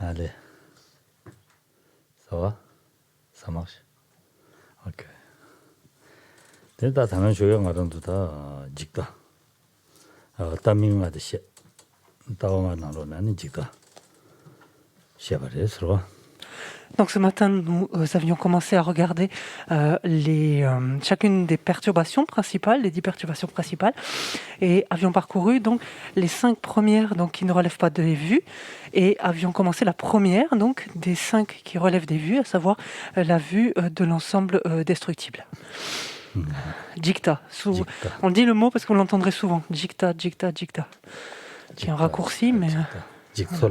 Allez. Ça va? Ça marche? Ok. 일단 다른 조용하던도 다 직다. 따밍하듯이 시. 따오만 나로는 직다. 시아버리스로. Donc ce matin, nous avions commencé à regarder chacune des perturbations principales, les 10 perturbations principales, et avions parcouru donc les 5 premières donc, qui ne relèvent pas des vues, et avions commencé la première donc, des 5 qui relèvent des vues, à savoir la vue de l'ensemble destructible. Jikta. On dit le mot parce qu'on l'entendrait souvent. Jikta, jikta, jikta. C'est un raccourci, mais... Jigsaw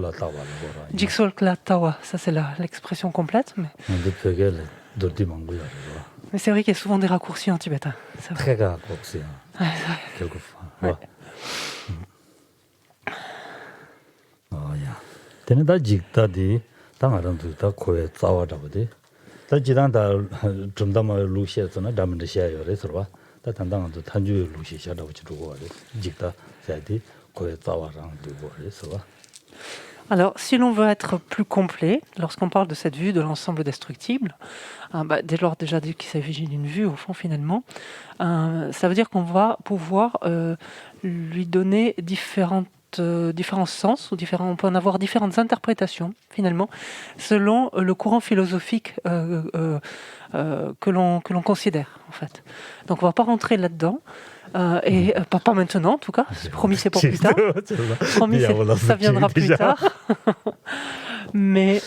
la tawa, ça c'est l'expression complète. Mais c'est vrai qu'il y a souvent des raccourcis en tibétain. Très raccourcis. Quelquefois. Ouais. Tenez da jikta di, tangaran du da koe tsawa dabadi. Da jidan da jumdama luxie zona damen de xia yore sorba. Da tandang du tanju luxie xia da wuchi rugo wale. Jikta sai di koe tsawa rang du wale sorba. Alors, si l'on veut être plus complet, lorsqu'on parle de cette vue de l'ensemble destructible, dès lors déjà qu'il s'agit d'une vue, au fond, finalement, ça veut dire qu'on va pouvoir lui donner différents sens, on peut en avoir différentes interprétations, finalement, selon le courant philosophique que l'on considère, en fait. Donc, on ne va pas rentrer là-dedans. Et pas maintenant en tout cas, promis c'est pour plus tard, promis ça viendra plus tard. Mais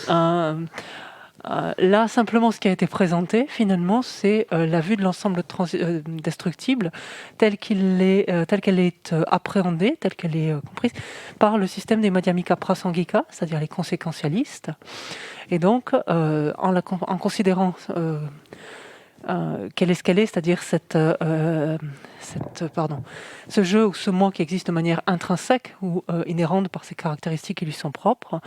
là simplement ce qui a été présenté finalement c'est la vue de l'ensemble destructible telle qu'elle est appréhendée, telle qu'elle est comprise par le système des Madhyamika Prasangika, c'est-à-dire les conséquentialistes. Et donc en considérant quelle est ce qu'elle est, c'est-à-dire ce jeu ou ce moi qui existe de manière intrinsèque ou inhérente par ses caractéristiques qui lui sont propres,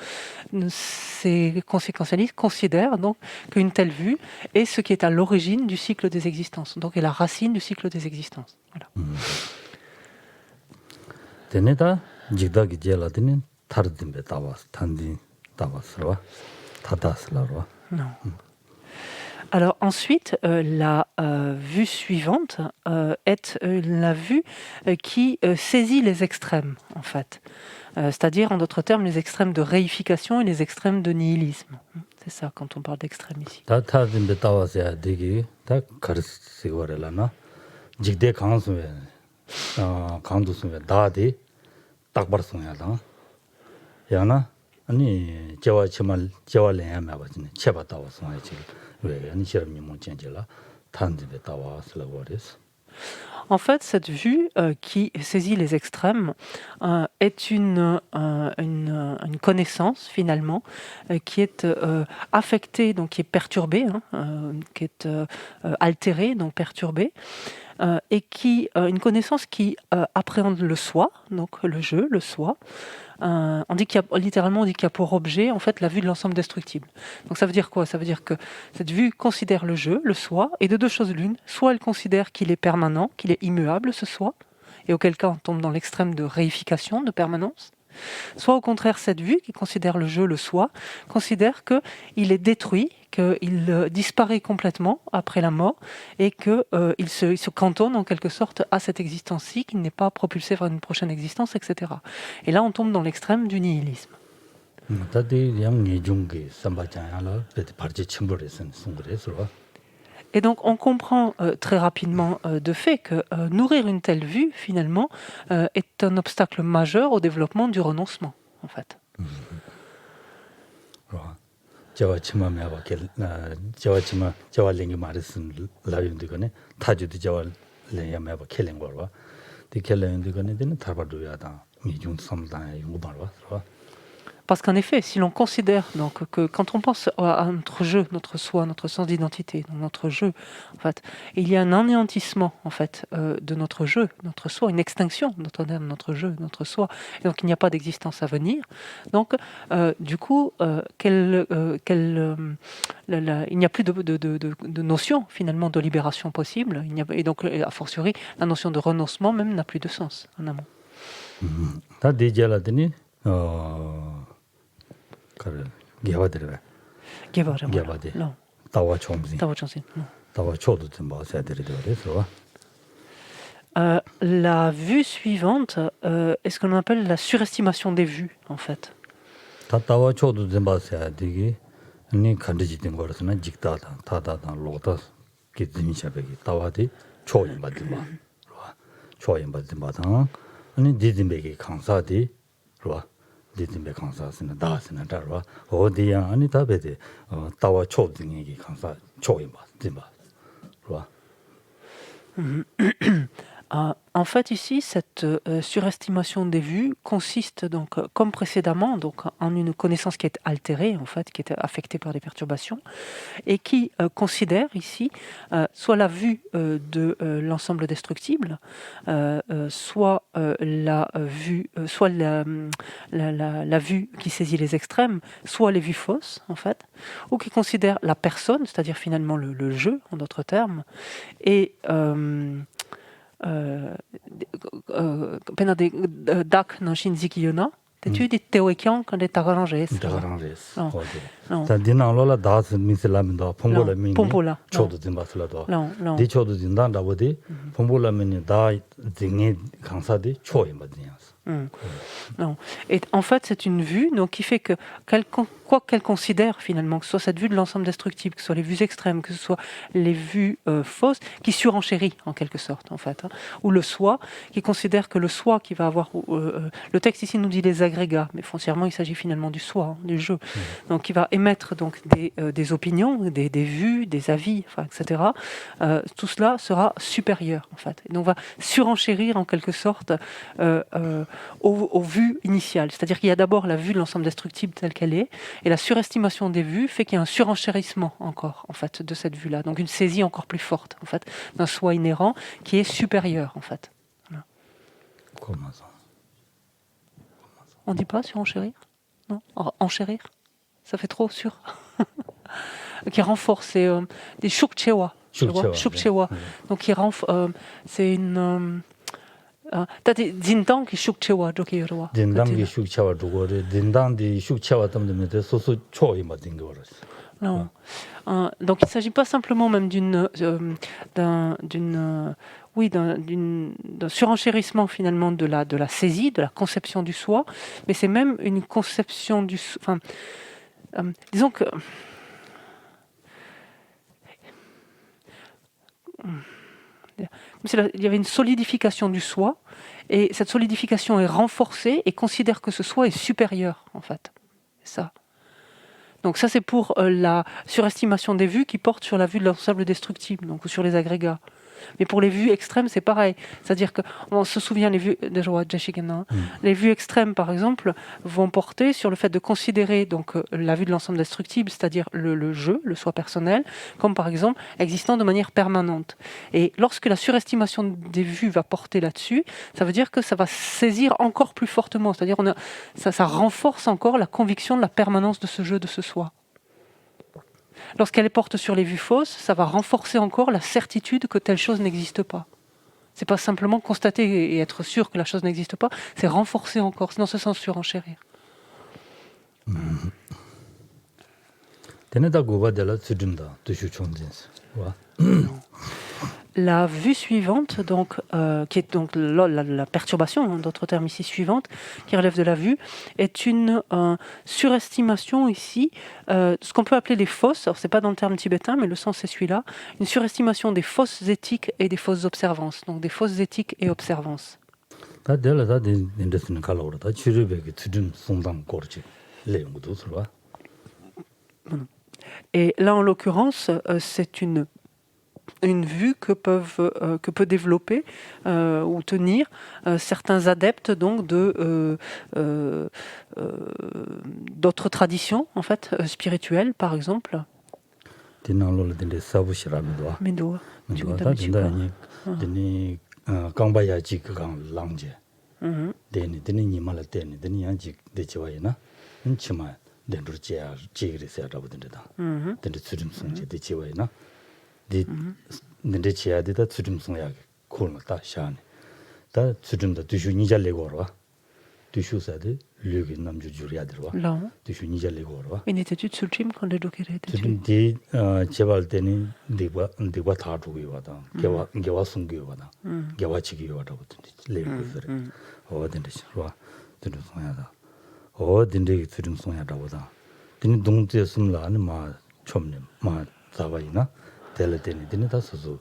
ces conséquentialistes considèrent donc qu'une telle vue est ce qui est à l'origine du cycle des existences, donc est la racine du cycle des existences. Voilà. Non. Alors ensuite, la vue suivante est la vue qui saisit les extrêmes, en fait. C'est-à-dire, en d'autres termes, les extrêmes de réification et les extrêmes de nihilisme. C'est ça, quand on parle d'extrême ici. En fait, cette vue qui saisit les extrêmes est une connaissance finalement qui est affectée, donc qui est perturbée, qui est altérée, donc perturbée, et une connaissance qui appréhende le soi, donc le jeu, le soi. On dit qu'il y a pour objet en fait la vue de l'ensemble destructible. Donc ça veut dire quoi? Ça veut dire que cette vue considère le jeu, le soi, et de deux choses l'une. Soit elle considère qu'il est permanent, qu'il est immuable ce soi, et auquel cas on tombe dans l'extrême de réification, de permanence. Soit au contraire cette vue qui considère le jeu, le soi, considère qu'il est détruit, qu'il disparaît complètement après la mort et qu'il se cantonne en quelque sorte à cette existence-ci, qu'il n'est pas propulsé vers une prochaine existence, etc. Et là on tombe dans l'extrême du nihilisme. Et donc on comprend très rapidement de fait que nourrir une telle vue, finalement, est un obstacle majeur au développement du renoncement, en fait. Parce qu'en effet, si l'on considère donc que quand on pense à notre jeu, notre soi, notre sens d'identité, notre jeu, en fait, il y a un anéantissement en fait de notre jeu, notre soi, une extinction de notre jeu, notre soi. Et donc il n'y a pas d'existence à venir. Donc du coup, il n'y a plus de notion finalement de libération possible. Et donc a fortiori, la notion de renoncement même n'a plus de sens en amont. 개바들어. Gebara, voilà. 개바데. Non, 다와 총지. Tao Changsin, non. 다와 초도 좀 봐야 되더라. 그래서 La vue suivante est ce qu'on appelle la surestimation des vues, en fait. 다와 초도 좀 봐야 되기. 아니 간지지 된 거라서는 직다다 다다다 로다 기즈미샤베기 다와디 초인 받지 마. 초인 받지 마다. 아니 디진베기 강사디 로와 디진베 강사스는 다스는 다로와 어디야 아니 다베데 다와 초딩이 강사 초인 받지 마. 로와 En fait, ici, cette surestimation des vues consiste donc, comme précédemment, donc en une connaissance qui est altérée, en fait, qui est affectée par des perturbations, et qui considère ici soit la vue de l'ensemble destructible, soit la vue, soit la vue qui saisit les extrêmes, soit les vues fausses, en fait, ou qui considère la personne, c'est-à-dire finalement le jeu, en d'autres termes, et penade dak no shinziki yona tu dit teokion quand est arrangé 다랑레스. non non 다 디나로라 다스 미슬라면도 폼볼라 미니 폼볼라. 초도 좀 봤을라도 non non 디 초도 진단다보디 폼볼라면이 다 딩이 강사디 초인 받냐스. Non. Et en fait, c'est une vue donc, qui fait que, quoi qu'elle considère finalement, que ce soit cette vue de l'ensemble destructible, que ce soit les vues extrêmes, que ce soit les vues fausses, qui surenchérit en quelque sorte, en fait. Ou le soi, qui considère que le soi qui va avoir... le texte ici nous dit les agrégats, mais foncièrement, il s'agit finalement du soi, du jeu. Donc, qui va émettre donc, des opinions, des vues, des avis, enfin, etc. Tout cela sera supérieur, en fait. Et donc, va surenchérir en quelque sorte... aux vues initiales. C'est-à-dire qu'il y a d'abord la vue de l'ensemble destructible telle qu'elle est, et la surestimation des vues fait qu'il y a un surenchérissement encore, en fait, de cette vue-là. Donc une saisie encore plus forte, en fait, d'un soi inhérent qui est supérieur, en fait. Voilà. Comment ça? On dit pas surenchérir? Non? Enchérir? Ça fait trop sur. Qui renforce, c'est des shukchewa. Shukchewa. Donc qui renforce, c'est une... 다들 진당기 슉체와 저기로 진당기 슉체와 저거를 진당디 슉체와 때문에 소소 초이 맞은 거 알았어. Non. Donc il ne s'agit pas simplement même d'un surenchérissement finalement de la saisie, de la conception du soi, mais c'est même une conception du... Enfin, disons que... Il y avait une solidification du soi, et cette solidification est renforcée et considère que ce soi est supérieur, en fait. C'est ça. Donc ça, c'est pour la surestimation des vues qui porte sur la vue de l'ensemble destructible, donc sur les agrégats. Mais pour les vues extrêmes, c'est pareil. C'est-à-dire qu'on se souvient, les vues extrêmes, par exemple, vont porter sur le fait de considérer donc, la vue de l'ensemble destructible, c'est-à-dire le jeu, le soi personnel, comme par exemple existant de manière permanente. Et lorsque la surestimation des vues va porter là-dessus, ça veut dire que ça va saisir encore plus fortement. C'est-à-dire ça renforce encore la conviction de la permanence de ce jeu, de ce soi. Lorsqu'elle porte sur les vues fausses, ça va renforcer encore la certitude que telle chose n'existe pas. C'est pas simplement constater et être sûr que la chose n'existe pas, c'est renforcer encore, c'est dans ce sens surenchérir. La vue suivante, donc, qui est donc la perturbation, d'autres termes ici suivante, qui relève de la vue, est une surestimation ici, ce qu'on peut appeler les fausses, alors c'est pas dans le terme tibétain, mais le sens c'est celui-là, une surestimation des fausses éthiques et des fausses observances, donc des fausses éthiques et observances. Et là, en l'occurrence, c'est une vue que peut développer ou tenir certains adeptes donc d'autres traditions en fait spirituelles par exemple. 근데 지야되다 주름송약 콜다 샤네 다 주름다 두슈 니잘레고로 Tushu sade, lugi namju juriadirwa. Là, Tushu nijaligorwa. une étude sur le gym quand le docteur était dessus. Di chebal teni digwa thadu wada. Gewa sungi wada. Gewa chigi wada legu sare. O dinde shwa. Dinde songyada. O dinde tsirim songyada wada. Dine dungte sumla ani ma chomne ma zabayina. Tele teni dine da susu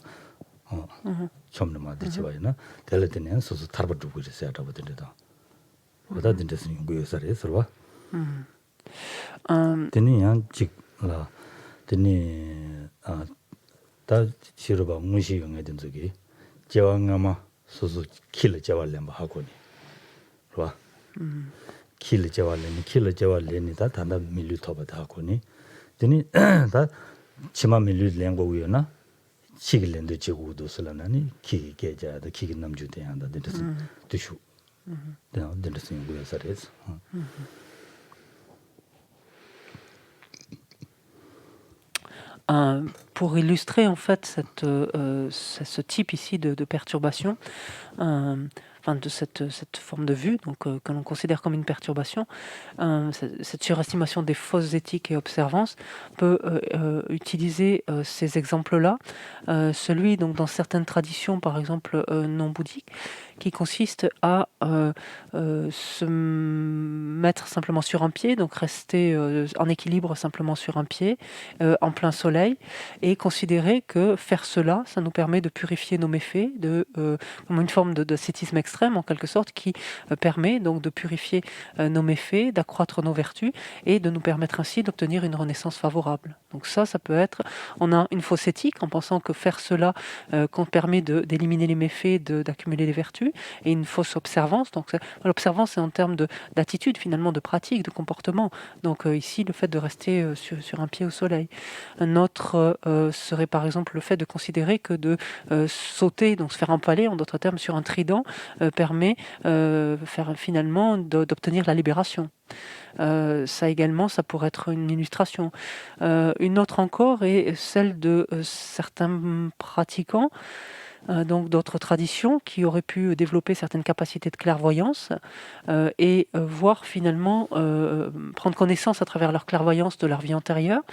chomne ma dechibayina. Tele teni an susu tarba dhugu jisayada wada dinde da. Wada dinde sungi sare sarwa. Teni yang chik la teni ta chiroba mushi yunga den zogi jewa ngama susu kila jewa lemba hakoni rwa kila jewa leni ta tanda milu toba ta hakoni teni ta chima milu lengwa uyo na chigi lendo chigu udo sula nani kiki geja da kiki namju tenya da dindasin tushu dindasin yungu yasarez Pour illustrer en fait ce type ici de perturbation, enfin de cette forme de vue donc, que l'on considère comme une perturbation, cette surestimation des fausses éthiques et observances peut utiliser ces exemples-là. Celui donc, dans certaines traditions, par exemple non bouddhiques, qui consiste à se mettre simplement sur un pied, donc rester en équilibre simplement sur un pied, en plein soleil, et considérer que faire cela, ça nous permet de purifier nos méfaits, comme une forme d'ascétisme extrême en quelque sorte, qui permet donc de purifier nos méfaits, d'accroître nos vertus, et de nous permettre ainsi d'obtenir une renaissance favorable. Donc ça peut être, on a une fausse éthique en pensant que faire cela qu'on permet d'éliminer les méfaits, d'accumuler les vertus, et une fausse observance. Donc l'observance, c'est en termes d'attitude, finalement, de pratique, de comportement. Donc ici, le fait de rester sur un pied au soleil. Un autre serait par exemple le fait de considérer que de sauter, donc se faire empaler, en d'autres termes, sur un trident, permet finalement d'obtenir la libération. Ça également, ça pourrait être une illustration. Une autre encore est celle de certains pratiquants, donc d'autres traditions qui auraient pu développer certaines capacités de clairvoyance et voir finalement prendre connaissance à travers leur clairvoyance de leur vie antérieure,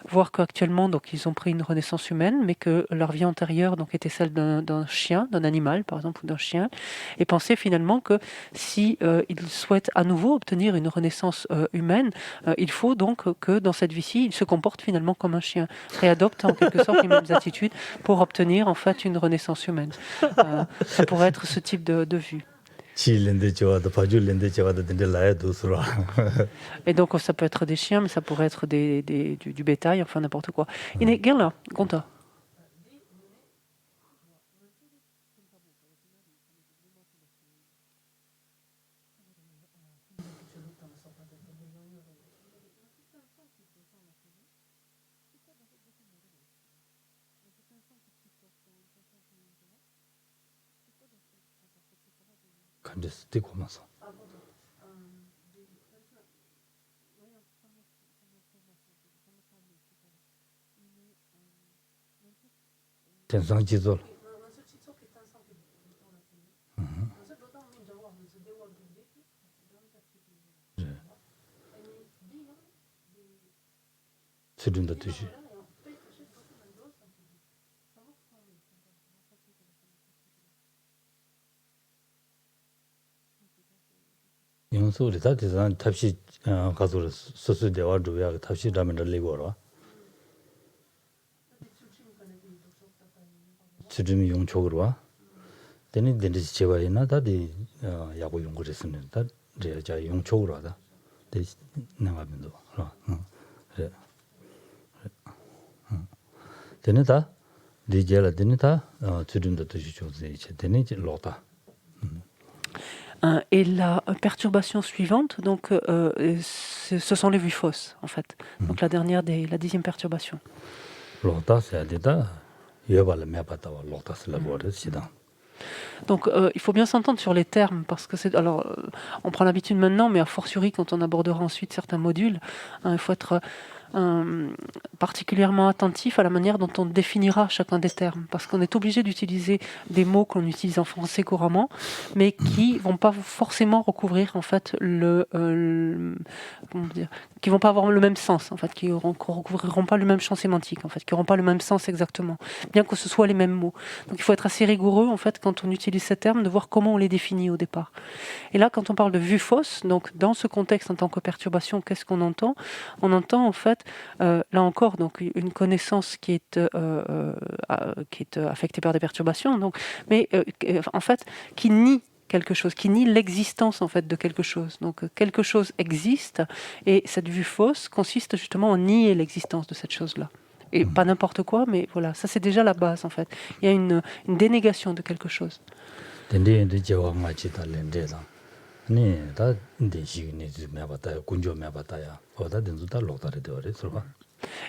voir qu'actuellement donc ils ont pris une renaissance humaine, mais que leur vie antérieure donc était celle d'un chien, d'un animal par exemple, ou d'un chien, et penser finalement que si ils souhaitent à nouveau obtenir une renaissance humaine, il faut donc que dans cette vie-ci ils se comportent finalement comme un chien, réadoptent en quelque sorte les mêmes attitudes pour obtenir en fait une renaissance humaine. Ça pourrait être ce type de vue. Et donc ça peut être des chiens, mais ça pourrait être du bétail, enfin n'importe quoi. Il est là, Gonta. C'était comment ça? Tensang Jizol. Sudunda Tushi. 영소리 다 대단 탑시 가서 소소 대화 조야 탑시 라면 레고라 주름이 용촉으로 와 되는 데지 제와이나 다디 야고 연구를 했으면 다 제가 용촉으로 하다 대 나가면도 그래 되는다 디젤라 되는다 주름도 뜻이 좋지 이제 되는 로다 Et la perturbation suivante, donc, ce sont les vues fausses, en fait. Donc la 10e perturbation. Donc il faut bien s'entendre sur les termes, parce que on prend l'habitude maintenant, mais a fortiori quand on abordera ensuite certains modules, il faut être particulièrement attentif à la manière dont on définira chacun des termes, parce qu'on est obligé d'utiliser des mots qu'on utilise en français couramment, mais qui vont pas forcément recouvrir en fait comment dire, qui vont pas avoir le même sens en fait, qui recouvriront pas le même champ sémantique en fait, qui n'auront pas le même sens exactement, bien que ce soit les mêmes mots. Donc il faut être assez rigoureux en fait quand on utilise ces termes, de voir comment on les définit au départ. Et là, quand on parle de vue fausse, donc dans ce contexte en tant que perturbation, qu'est-ce qu'on entend? On entend en fait, là encore, donc une connaissance qui est affectée par des perturbations, donc, mais en fait, qui nie quelque chose, qui nie l'existence en fait de quelque chose. Donc quelque chose existe et cette vue fausse consiste justement à nier l'existence de cette chose-là. Et pas n'importe quoi, mais voilà, ça c'est déjà la base en fait. Il y a une dénégation de quelque chose.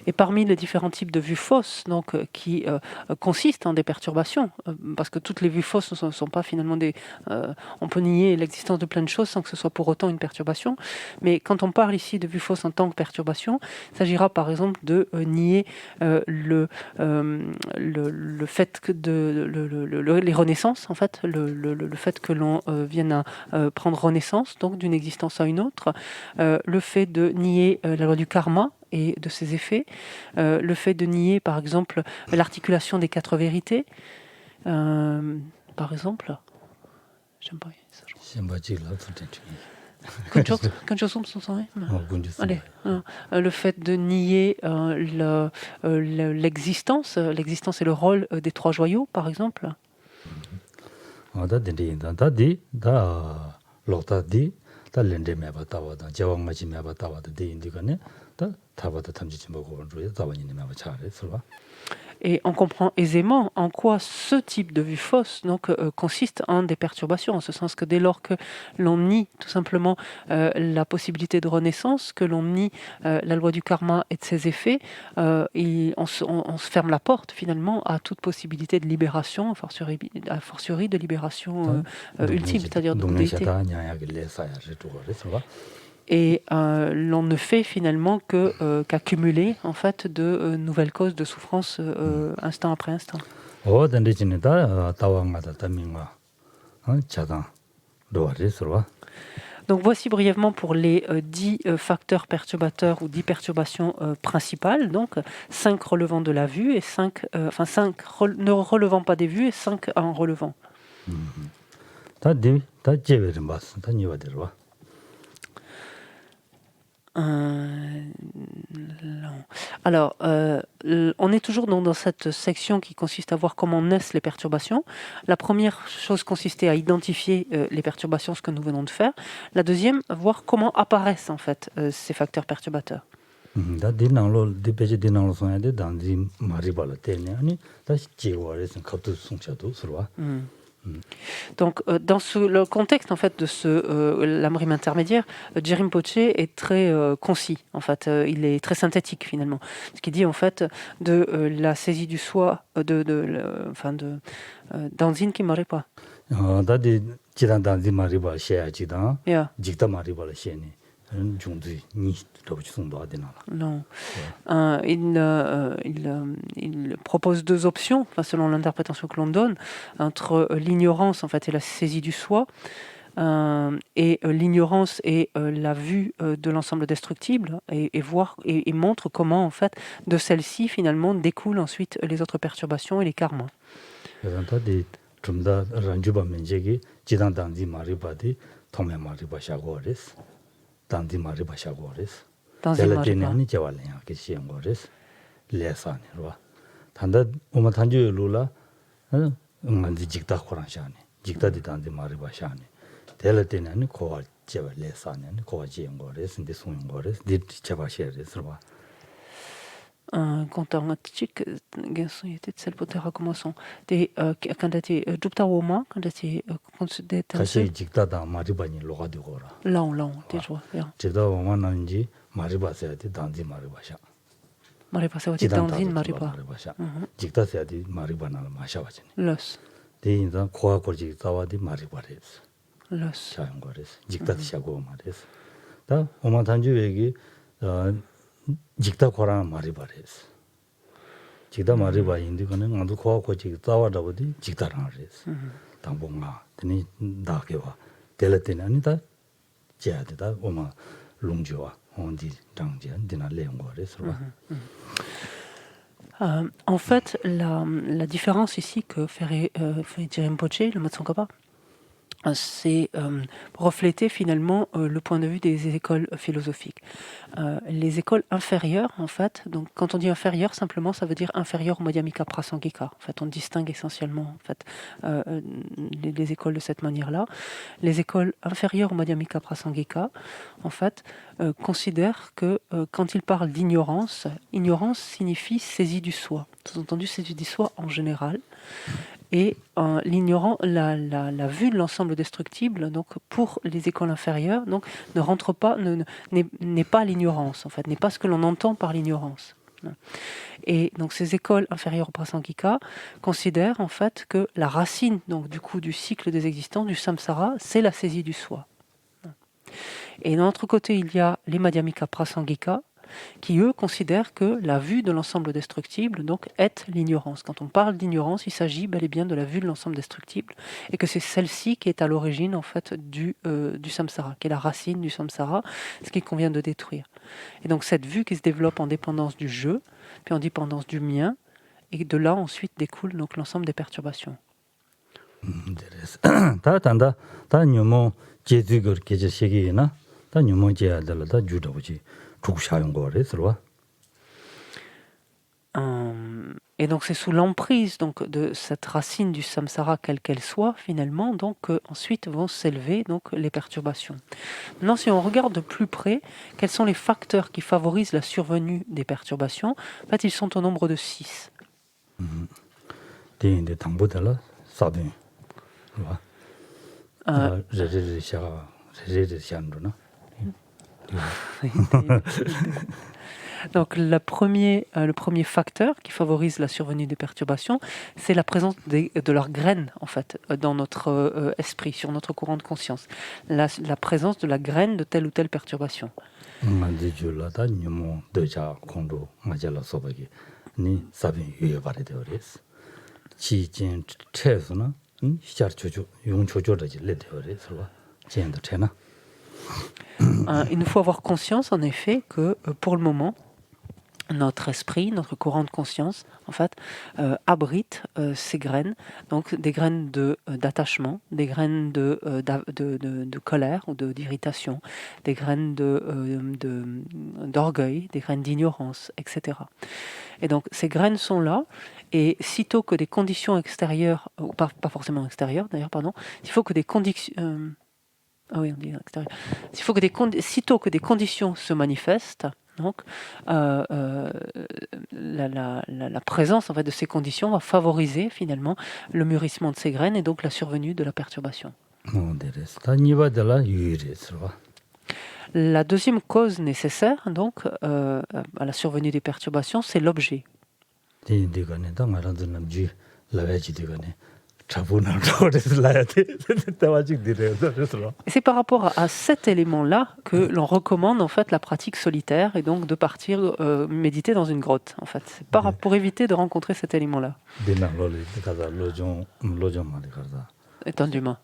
Et parmi les différents types de vues fausses, donc, qui consistent en des perturbations, parce que toutes les vues fausses ne sont pas finalement des... on peut nier l'existence de plein de choses sans que ce soit pour autant une perturbation. Mais quand on parle ici de vues fausses en tant que perturbation, il s'agira par exemple de nier le fait que les renaissances, en fait, le fait que l'on vienne à prendre renaissance, donc d'une existence à une autre, le fait de nier la loi du karma, et de ses effets, le fait de nier par exemple l'articulation des 4 vérités, par exemple, j'aime pas ça. Allez, le fait de nier l'existence et le rôle des 3 joyaux, par exemple. Et on comprend aisément en quoi ce type de vue fausse donc, consiste en des perturbations, en ce sens que dès lors que l'on nie tout simplement la possibilité de renaissance, que l'on nie la loi du karma et de ses effets, on se ferme la porte finalement à toute possibilité de libération, a fortiori de libération ultime, c'est-à-dire de bouddhéité. Et l'on ne fait finalement qu'accumuler en fait de nouvelles causes de souffrance instant après instant. Donc voici brièvement pour les 10 facteurs perturbateurs ou 10 perturbations principales, donc 5 relevant de la vue et 5 ne relevant pas des vues et 5 en relevant. Alors, on est toujours dans cette section qui consiste à voir comment naissent les perturbations. La première chose consistait à identifier les perturbations, ce que nous venons de faire. La deuxième, voir comment apparaissent en fait ces facteurs perturbateurs. Donc, dans le contexte en fait de l'Amrim intermédiaire, Jerim Poche est très concis. En fait, il est très synthétique finalement. Ce qui dit en fait de la saisie du soi, d'Anzin qui m'aurait pas. Yeah. Non. Il propose 2 options, selon l'interprétation que l'on donne, entre l'ignorance en fait, et la saisie du soi, et l'ignorance et la vue de l'ensemble destructible, et montre comment en fait, de celle-ci finalement découlent ensuite les autres perturbations et les karmas. Quand on chic était celle poter recommençons des quand était dupta woma quand était considéré 다시 직다다 마리바니 로가디고라 long déjà 제가 원하는지 마리바세야디 단지 마리바샤 마리바세야디 단지 마리바 직다세야디 마리바나 마샤바지니 los 대인자 코아고지 자와디 마리바레스 los 자연거레스 직다시하고 말레스 다 오만 단주 얘기 직다 거랑 말이 바래스. 직다 말이 봐 인데 그는 나도 거하고 직 싸워다보디 직다랑 하래스. 당봉아 드니 나게와 델레테는 아니다. 제야되다 오마 롱주와 온디 장제 디나 레옹거레스. En fait, la différence ici que fait Rinpoche, le Matsongkhapa, c'est refléter finalement le point de vue des écoles philosophiques. Les écoles inférieures, en fait, donc quand on dit inférieure, simplement ça veut dire inférieur au Madhyamika Prasangika. En fait, on distingue essentiellement en fait, les écoles de cette manière-là. Les écoles inférieures au Madhyamika Prasangika, en fait, considèrent que quand ils parlent d'ignorance, ignorance signifie saisie du soi. Sous-entendu, saisie du soi en général. Et l'ignorant, la vue de l'ensemble destructible, donc pour les écoles inférieures, donc ne rentre pas, n'est pas l'ignorance en fait, n'est pas ce que l'on entend par l'ignorance. Et donc ces écoles inférieures au Prasangika considèrent en fait que la racine donc du coup du cycle des existences, du samsara, c'est la saisie du soi. Et d'un autre côté, il y a les Madhyamika Prasangika, qui eux considèrent que la vue de l'ensemble destructible donc est l'ignorance. Quand on parle d'ignorance, il s'agit bel et bien de la vue de l'ensemble destructible et que c'est celle-ci qui est à l'origine en fait du samsara, qui est la racine du samsara, ce qu'il convient de détruire. Et donc cette vue qui se développe en dépendance du jeu, puis en dépendance du mien, et de là ensuite découle donc l'ensemble des perturbations. 다 단다 다 녀모 제주거 계제 시기나 다 녀모 제야들다 주도지. Et donc c'est sous l'emprise donc de cette racine du samsara quelle qu'elle soit finalement donc ensuite vont s'élever donc les perturbations. Maintenant si on regarde de plus près quels sont les facteurs qui favorisent la survenue des perturbations, en fait ils sont au nombre de 6. Donc le premier facteur qui favorise la survenue des perturbations, c'est la présence de leurs graines en fait dans notre esprit, sur notre courant de conscience. La présence de la graine de telle ou telle perturbation. Il nous faut avoir conscience en effet que pour le moment, notre esprit, notre courant de conscience, en fait, abrite ces graines, donc des graines d'attachement, des graines de colère ou d'irritation, des graines d'orgueil, des graines d'ignorance, etc. Et donc ces graines sont là, et sitôt que des conditions extérieures, ou pas forcément extérieures d'ailleurs, pardon, il faut que des conditions... oui, on dit extérieur. Sitôt que des conditions se manifestent, donc, la présence en fait, de ces conditions va favoriser finalement le mûrissement de ces graines et donc la survenue de la perturbation. La deuxième cause nécessaire donc, à la survenue des perturbations, c'est l'objet. C'est par rapport à cet élément-là que l'on recommande en fait la pratique solitaire et donc de partir méditer dans une grotte. En fait, c'est pour éviter de rencontrer cet élément-là. Étendument.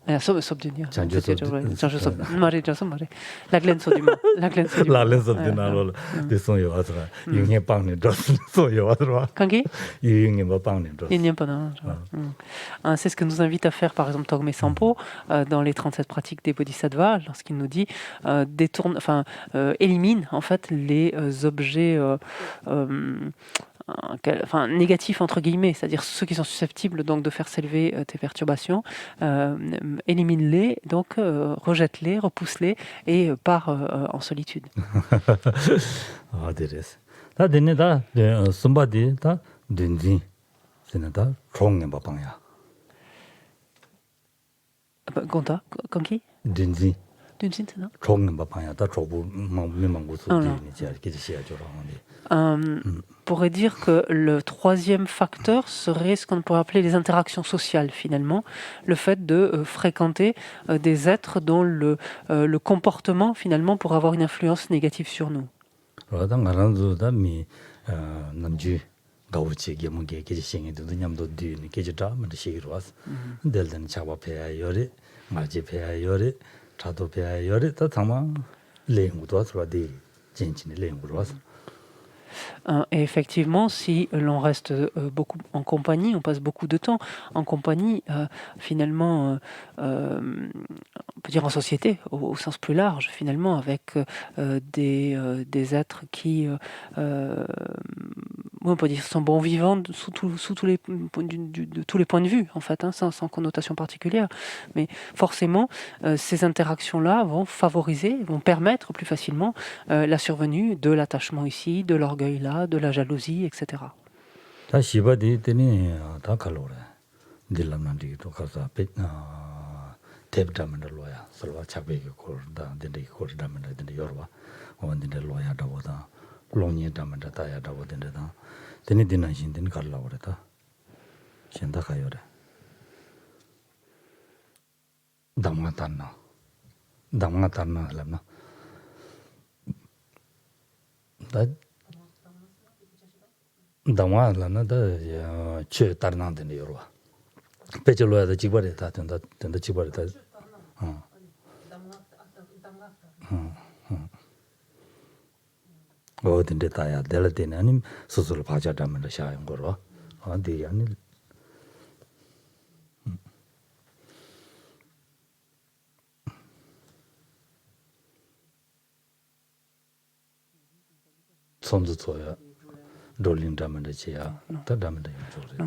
La glaine Soduma. La glaine Soduma. Kangi? C'est ce que nous invite à faire par exemple Togme Sampo dans les 37 pratiques des Bodhisattvas lorsqu'il nous dit élimine en fait les objets négatifs entre guillemets, c'est-à-dire ceux qui sont susceptibles donc de faire s'élever tes perturbations, élimine-les, donc rejette-les, repousse-les et pars en solitude. Gonta, Kanki? Dunzin, c'est ça? pourrait dire que le troisième facteur serait ce qu'on pourrait appeler les interactions sociales finalement, le fait de fréquenter des êtres dont le comportement finalement pourrait avoir une influence négative sur nous. 그러다 말한도다 미 남주 가우치 게문게 계시싱에도 냠도 뒤니 계지다 뭐 시기로 왔어. 델든 작업해야 요리 마집해야 요리 자도해야 요리 다 당만 레무도 왔어디 진진이 레무로 왔어. Et effectivement, si l'on reste beaucoup en compagnie, on passe beaucoup de temps en compagnie, finalement, on peut dire en société, au sens plus large, finalement, avec des êtres qui, on peut dire, sont bons vivants sous tous les, de tous les points de vue, en fait, hein, sans connotation particulière. Mais forcément, ces interactions-là vont favoriser, vont permettre plus facilement la survenue de l'attachement ici, de l'orgueil là, de la jalousie, etc. 다 시바디 때니 다 칼로래. 딜람난디도 가서 탭담을로야. 서로 차베기 고르다 된데 고르다면 된데 여러와. 원딘데 로야다보다 롱니다면 다야다보 된데다. 되니 디나신 된 갈라 그랬다. 신다 가요래. 담마탄나. 담마탄나 할나. 다 담마라나 다 체 따르난데 여러와. 배절로야다 지버리 다 된다 지버리 다. 어딘데 다야 될 때는 아니 스스로 봐자다면 샤인 거로. 어디 아니 손주토야 돌린다면 지야 다다면 요소래.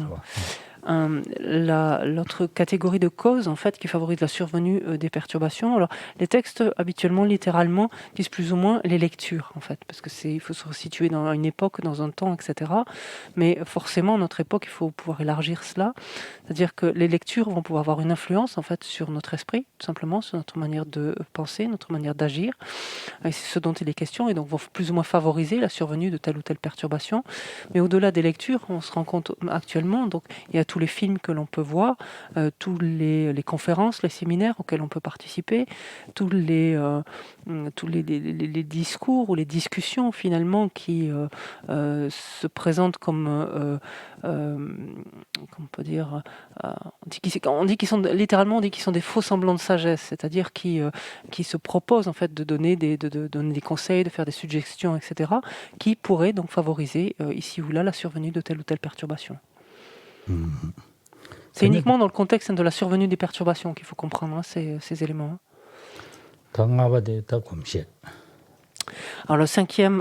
L'autre catégorie de causes en fait qui favorise la survenue des perturbations. Alors les textes habituellement littéralement disent plus ou moins les lectures en fait parce que il faut se situer dans une époque, dans un temps, etc. Mais forcément notre époque il faut pouvoir élargir cela, c'est-à-dire que les lectures vont pouvoir avoir une influence en fait sur notre esprit, tout simplement sur notre manière de penser, notre manière d'agir. Et c'est ce dont il est question et donc vont plus ou moins favoriser la survenue de telle ou telle perturbation. Mais au-delà des lectures, on se rend compte actuellement donc il y a tous les films que l'on peut voir, tous les conférences, les séminaires auxquels on peut participer, tous les discours ou les discussions finalement qui se présentent comme, comment on peut dire, on dit qu'ils sont littéralement, on dit qu'ils sont des faux semblants de sagesse, c'est-à-dire qui se proposent en fait de donner des conseils, de faire des suggestions, etc., qui pourraient donc favoriser ici ou là la survenue de telle ou telle perturbation. C'est uniquement dans le contexte de la survenue des perturbations qu'il faut comprendre ces éléments. Alors le cinquième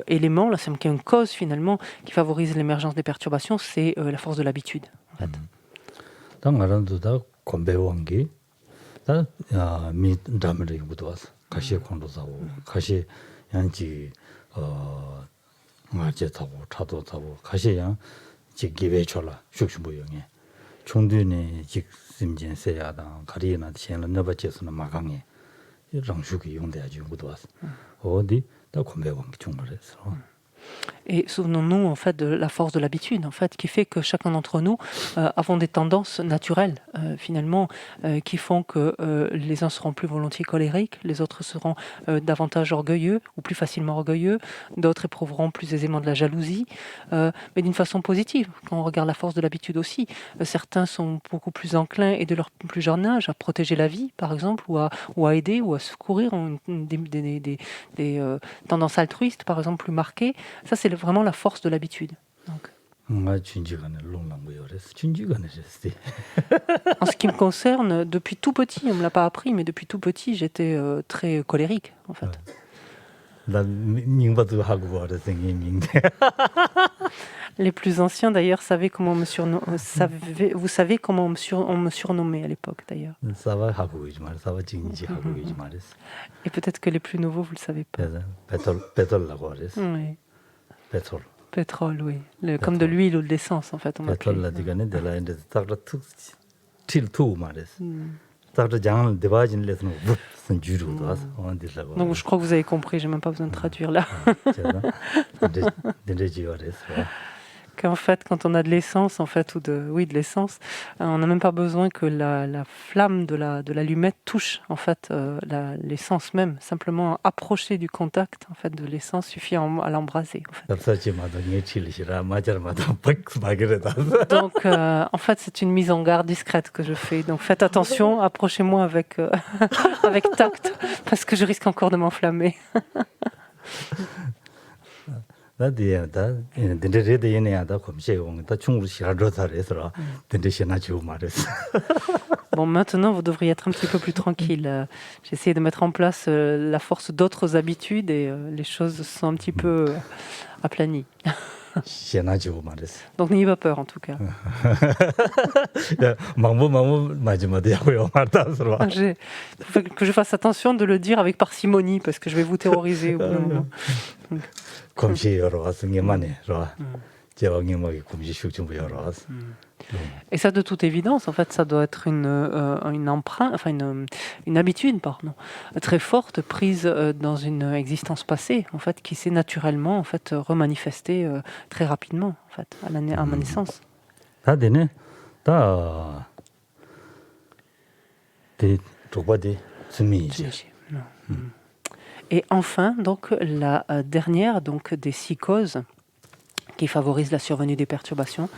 élément, la cinquième cause finalement qui favorise l'émergence des perturbations, c'est la force de l'habitude. En fait. 지기베초라 숙슈부용에 총düne 직심진 세야다 가리나 챤는 너버체스는 마강에 랑슈기 용대야지 용도 왔어. 어디 다 공배왕 중말했어. Et souvenons-nous en fait de la force de l'habitude, en fait, qui fait que chacun d'entre nous avons des tendances naturelles, finalement, qui font que les uns seront plus volontiers colériques, les autres seront davantage orgueilleux ou plus facilement orgueilleux, d'autres éprouveront plus aisément de la jalousie, mais d'une façon positive. Quand on regarde la force de l'habitude aussi, certains sont beaucoup plus enclins et de leur plus jeune âge à protéger la vie, par exemple, ou à aider ou à secourir, ont des tendances altruistes, par exemple, plus marquées. Ça, c'est vraiment la force de l'habitude. Donc. En ce qui me concerne, depuis tout petit, on ne me l'a pas appris, mais depuis tout petit, j'étais très colérique, en fait. Les plus anciens, d'ailleurs, savaient comment me surnommer. Vous savez comment on me surnommait à l'époque, d'ailleurs. Et peut-être que les plus nouveaux, vous ne le savez pas. Oui. Pétrole, oui. Comme de l'huile ou de l'essence, en fait. On 딱저 장을 대바진 레슨 무슨 주로 와서 어디서 Donc je crois que vous avez compris, j'ai même pas besoin de traduire là. 제가 근데 지어래서 Qu'en fait, quand on a de l'essence, en fait, de l'essence, on n'a même pas besoin que la flamme de l'allumette touche, en fait, l'essence même. Simplement approcher du contact, en fait, de l'essence suffit à l'embraser, en fait. 답사지마다 예치리시라 마저마다 박스바게다 Donc, en fait, c'est une mise en garde discrète que je fais. Donc, faites attention, approchez-moi avec, avec tact, parce que je risque encore de m'enflammer. 나디야다 덴데레데 얘네야다 검시용 다 충분히 시라로다래서 덴데시나 지고 말했어. Bon, maintenant, vous devriez être un petit peu plus tranquille. J'ai essayé de mettre en place la force d'autres habitudes et les choses sont un petit peu aplanies. 시나 지고 말했어. Donc, n'ayez pas peur, en tout cas. 망보 마지막에 하고요 말다서. Il faut que je fasse attention de le dire avec parcimonie, parce que je vais vous terroriser au bout d'un moment. 검시 여러 와서 게만해. 제가 게마게 검시 숙좀 여러 와서. Et ça, de toute évidence, en fait, ça doit être une empreinte, enfin une habitude, pardon, très forte, prise dans une existence passée, en fait, qui s'est naturellement, en fait, remanifestée très rapidement, en fait, à ma naissance. 다 되네. 다 대, 조바디, 스미지. Et enfin, donc, la dernière donc, des 6 causes qui favorisent la survenue des perturbations,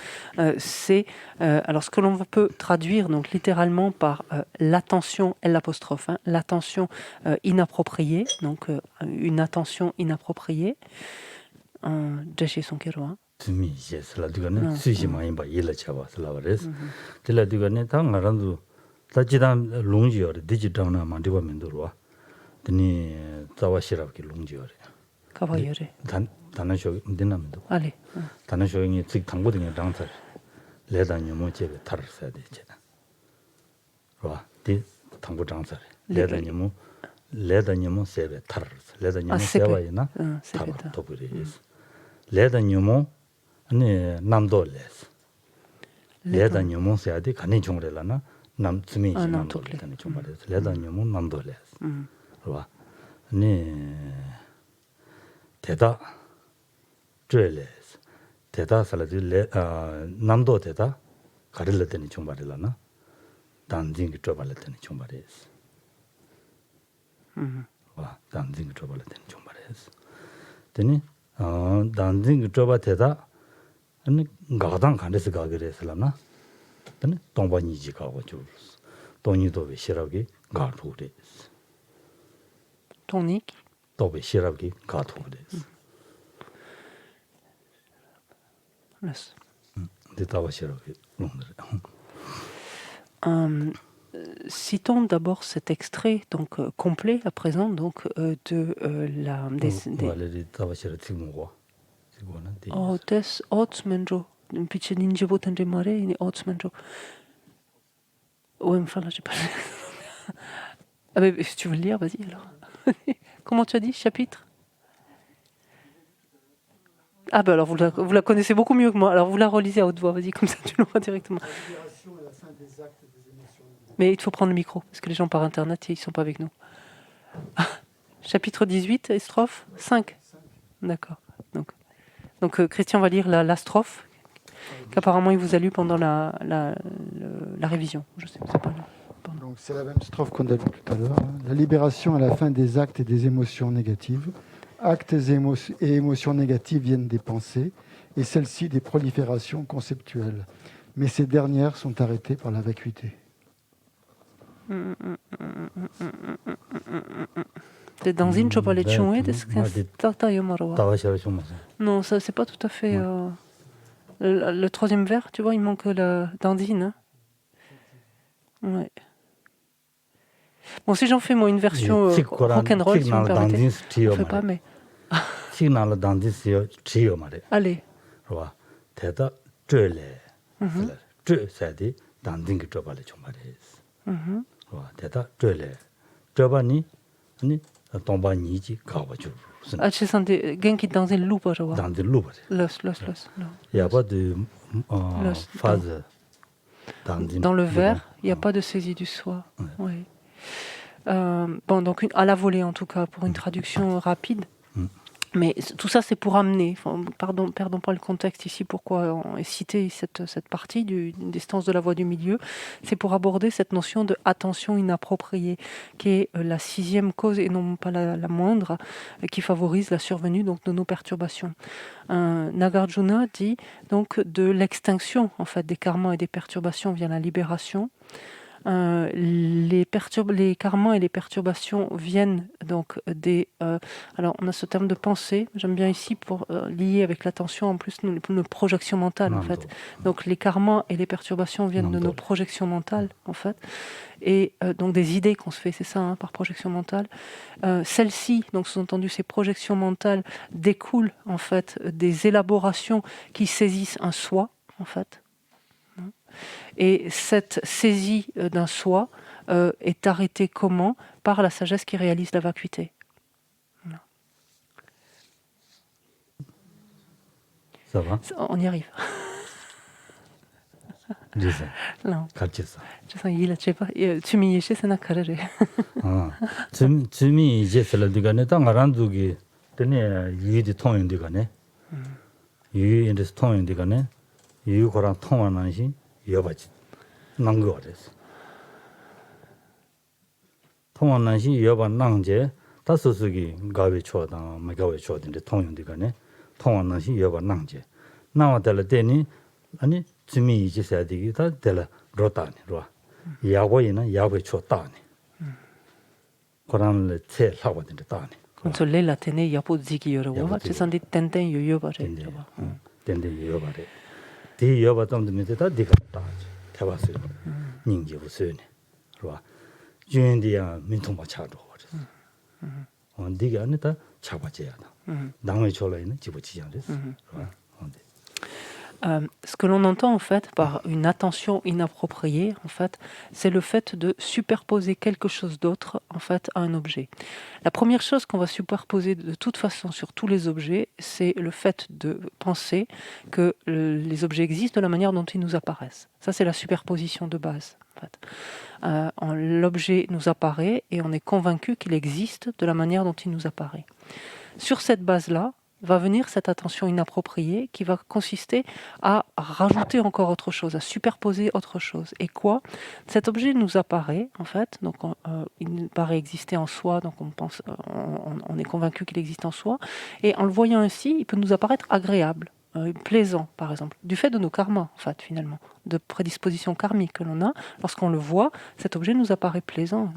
c'est alors ce que l'on peut traduire donc littéralement par l'attention et l'apostrophe, hein, l'attention inappropriée, donc une attention inappropriée. Deshi son kero. 스미지, 슬라디가네 수시마인 바 일라차바 슬라바레스. 딜라디가네 당가란도 다지단 롱지어레 디지털나 만디바 면도로와. 드니 자와시라기 롱지어레. 가바요레. 단단쇼 인데남도. Allez. 단단쇼이 즉 당고등에 당사. 레다니 모제베 타르사데 제다. 와, 디 당고 당사. 레다니 모 세베 타르사. 레다니 모 세바이나 타바 도브리스. 레다니 모 아니 남도레스. 레다니 모 세아디 가니 종레라나 남츠미 남도레다니 종바레스. 레다니 모 남도레스. 와. 아니 대다 죄레스 대다 살아지 남도 대다 가릴레더니 총발이라나 단징이 줘발레더니 총발이스 와 단징이 줘발레더니 총발이스 되니 단징이 줘바 대다 아니 가당 간에서 가게래서라나 되니 동반이지 가고 줄 돈이도 시라기 가토레스 Tonique. 또베 시라기 가토레스 Citons d'abord cet extrait donc complet à présent donc de la Otes Otsmenjo pitche ninjebo tendre mare ni Otsmenjo. Ouais, enfin là j'ai pas. Ah mais si tu veux le lire, vas-y alors. Comment tu as dit chapitre? Ah bah alors vous la connaissez beaucoup mieux que moi. Alors vous la relisez à haute voix, vas-y, comme ça tu l'auras directement. Mais il faut prendre le micro, parce que les gens par internet, ils sont pas avec nous. Chapitre 18, et strophe 5. D'accord. Donc Christian va lire la strophe, qu'apparemment il vous a lu pendant la révision. Je sais pas. Donc c'est la même strophe qu'on a vue tout à l'heure. La libération à la fin des actes et des émotions négatives. Actes et émotions négatives viennent des pensées, et celles-ci des proliférations conceptuelles. Mais ces dernières sont arrêtées par la vacuité. Non, ça c'est pas tout à fait... le troisième vers, tu vois, il manque la dandine. Hein. Ouais. Bon, si j'en fais moi une version rock'n'roll, si vous me permettez. Je ne fais pas, mais... Allez. Ah, ci sono dei genki dans il lupo, je vois. Dans le loup. Los. Il n'y a pas de phase dans le vers, Il n'y a pas de saisie du soi. Oui. Bon, donc à la volée en tout cas, pour une traduction rapide. Mais tout ça, c'est pour amener, enfin, perdons pas le contexte ici, pourquoi on est cité cette partie des stances de la voie du milieu, c'est pour aborder cette notion de attention inappropriée, qui est la 6e cause, et non pas la moindre, qui favorise la survenue donc, de nos perturbations. Nagarjuna dit donc de l'extinction en fait, des karmas et des perturbations via la libération. Les karmas et les perturbations viennent donc des... alors, on a ce terme de pensée, j'aime bien ici pour lier avec l'attention, en plus, nos projections mentales, en fait. Donc, les karmas et les perturbations viennent de nos projections mentales, en fait. Et donc, des idées qu'on se fait, c'est ça, hein, par projection mentale. Celles-ci, donc, sous-entendu, ces projections mentales découlent, en fait, des élaborations qui saisissent un soi, en fait. Et cette saisie d'un soi est arrêtée comment? Par la sagesse qui réalise la vacuité. Voilà. Ça va? On y arrive. Non. Je sens il a pas. Tu m'y es c'est na carré. Tu m'y es c'est la digane ta ngarandu gi tene yi de ton indigane. Yi in ton indigane. Yi koran ton ananshi yobachi. 난거래서 통원난시 여반 낭제 다소스기 가베 초다 마가베 초딘데 통용디가네 통원난시 여반 낭제 나와들 때니 아니 지미 이제 사디기 다 될 로타니 로 야고이나 야고에 초다니 코란을 체 하고딘데 다니 consoler la tene yapo zigi yoro ci sono dei tenten yoyo bare 텐데 여바래 디 여바 좀 되면서 디가다 대바스 닝게 무슨네 그봐 주인디야 민통마 차도 그래서 디가 아니다 차바제야다 남의 졸라이는 집어치잖아요 Ce que l'on entend en fait par une attention inappropriée, en fait, c'est le fait de superposer quelque chose d'autre en fait à un objet. La première chose qu'on va superposer de toute façon sur tous les objets, c'est le fait de penser que les objets existent de la manière dont ils nous apparaissent. Ça, c'est la superposition de base. En fait. L'objet nous apparaît et on est convaincu qu'il existe de la manière dont il nous apparaît. Sur cette base-là, va venir cette attention inappropriée qui va consister à rajouter encore autre chose, à superposer autre chose. Et quoi? Cet objet nous apparaît, en fait, donc il nous paraît exister en soi, donc on est convaincu qu'il existe en soi, et en le voyant ainsi, il peut nous apparaître agréable, plaisant, par exemple, du fait de nos karmas, en fait, finalement, de prédispositions karmiques que l'on a. Lorsqu'on le voit, cet objet nous apparaît plaisant.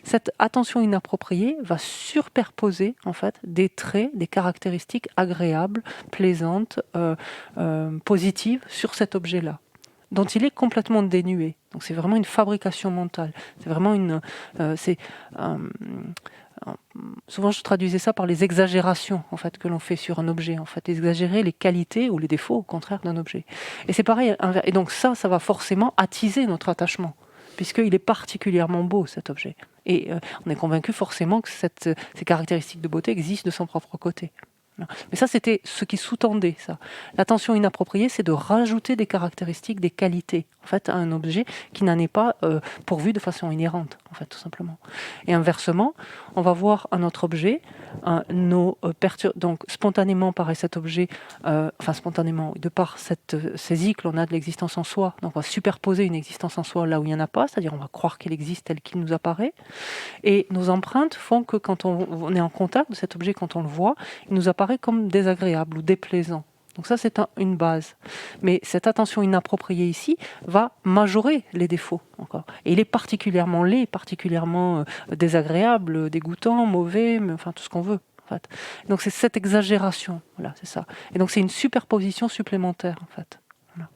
Cette attention inappropriée va superposer, en fait, des traits, des caractéristiques agréables, plaisantes, positives sur cet objet-là, dont il est complètement dénué. Donc c'est vraiment une fabrication mentale. C'est vraiment une... souvent je traduisais ça par les exagérations en fait que l'on fait sur un objet, en fait exagérer les qualités ou les défauts au contraire d'un objet. Et c'est pareil, et donc ça va forcément attiser notre attachement puisqu'il est particulièrement beau cet objet. Et on est convaincu forcément que ces caractéristiques de beauté existent de son propre côté. Mais ça, c'était ce qui sous-tendait ça. L'attention inappropriée, c'est de rajouter des caractéristiques, des qualités, en fait, à un objet qui n'en est pas pourvu de façon inhérente, en fait, tout simplement. Et inversement, on va voir un autre objet, donc spontanément, pareil, cet objet, spontanément, de par cette saisie que l'on a de l'existence en soi, donc on va superposer une existence en soi là où il n'y en a pas, c'est-à-dire on va croire qu'il existe tel qu'il nous apparaît, et nos empreintes font que quand on est en contact de cet objet, quand on le voit, il nous apparaît comme désagréable ou déplaisant. Donc ça, c'est une base. Mais cette attention inappropriée ici va majorer les défauts encore. Et il est particulièrement laid, particulièrement désagréable, dégoûtant, mauvais, mais enfin tout ce qu'on veut. En fait. Donc c'est cette exagération, voilà, c'est ça. Et donc c'est une superposition supplémentaire, en fait. Voilà.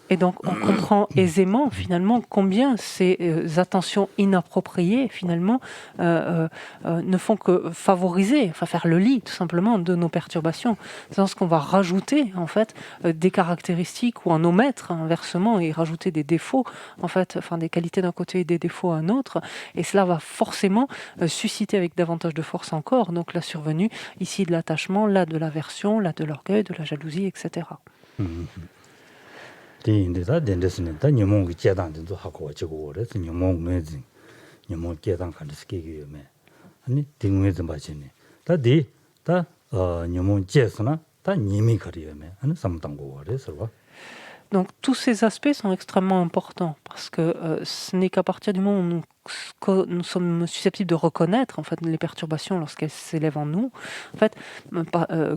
Et donc, on comprend aisément, finalement, combien ces attentions inappropriées, finalement, ne font que favoriser, enfin faire le lit, tout simplement, de nos perturbations. C'est lorsqu'on va rajouter, en fait, des caractéristiques ou en omettre, inversement, et rajouter des défauts, en fait, enfin des qualités d'un côté et des défauts à un autre. Et cela va forcément susciter avec davantage de force encore, donc la survenue, ici, de l'attachement, là, de l'aversion, là, de l'orgueil, de la jalousie, etc. 인데다 덴데스는 다 녀몽 제단도 하고 저거 그래서 녀몽 매진 녀몽 제단 간스케기요메 아니 딩외도 맞지니 다디다 녀몽 제스나 다 님이 거리요메 아니 삼당고 그래서 봐. Donc tous ces aspects sont extrêmement importants parce que ce n'est qu'à partir du moment où nous sommes susceptibles de reconnaître en fait les perturbations lorsqu'elles s'élèvent en nous, en fait,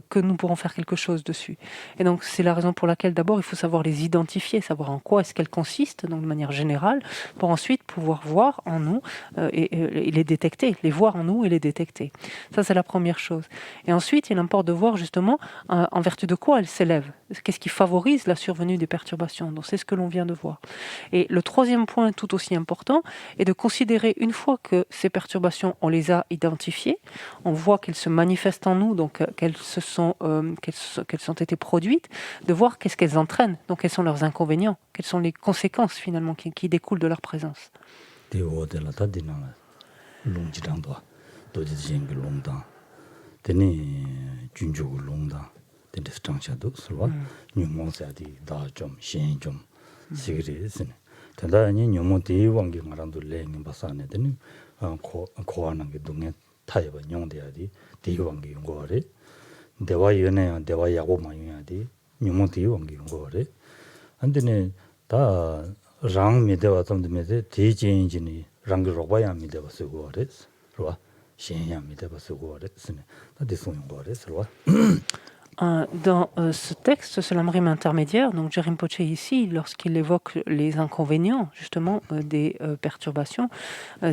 que nous pourrons faire quelque chose dessus. Et donc c'est la raison pour laquelle d'abord il faut savoir les identifier, savoir en quoi est-ce qu'elles consistent, donc de manière générale, pour ensuite pouvoir voir en nous et les détecter, les voir en nous et les détecter. Ça c'est la première chose. Et ensuite il importe de voir justement en vertu de quoi elles s'élèvent. Qu'est-ce qui favorise la survenue des perturbations? Donc c'est ce que l'on vient de voir. Et le troisième point tout aussi important est de considérer une fois que ces perturbations, on les a identifiées, on voit qu'elles se manifestent en nous, donc qu'elles ont été produites, de voir qu'est-ce qu'elles entraînent, donc quels sont leurs inconvénients, quelles sont les conséquences finalement qui découlent de leur présence. 단단히 녀모 대왕기 말한도 레는 바사네 되는 고하는 게 동에 타입은 용돼야지 대왕기 용거래 대화 연애 대화 야고만 용해야지 녀모 대왕기 용거래 안데네 다랑 미대와 좀데메데 대진진이 랑그 로바야 미대와 쓰고 그래 그러와 신야 미대와 쓰고 그래 쓰네 다 대송 용거래 쓰러와 Dans ce texte, ce lamrim intermédiaire, donc Jerim Poche ici, lorsqu'il évoque les inconvénients justement des perturbations,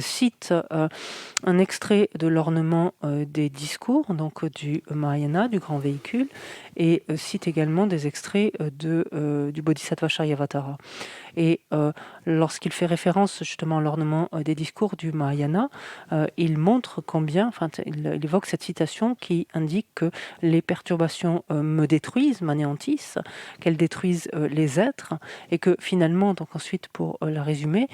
cite un extrait de l'ornement des discours, donc du Mahayana, du grand véhicule, et cite également des extraits du Bodhisattva Charyavatara. Et lorsqu'il fait référence justement à l'ornement des discours du Mahayana, il montre combien, enfin, il évoque cette citation qui indique que les perturbations me détruisent, m'anéantissent, qu'elles détruisent les êtres, et que finalement, donc ensuite pour la résumer,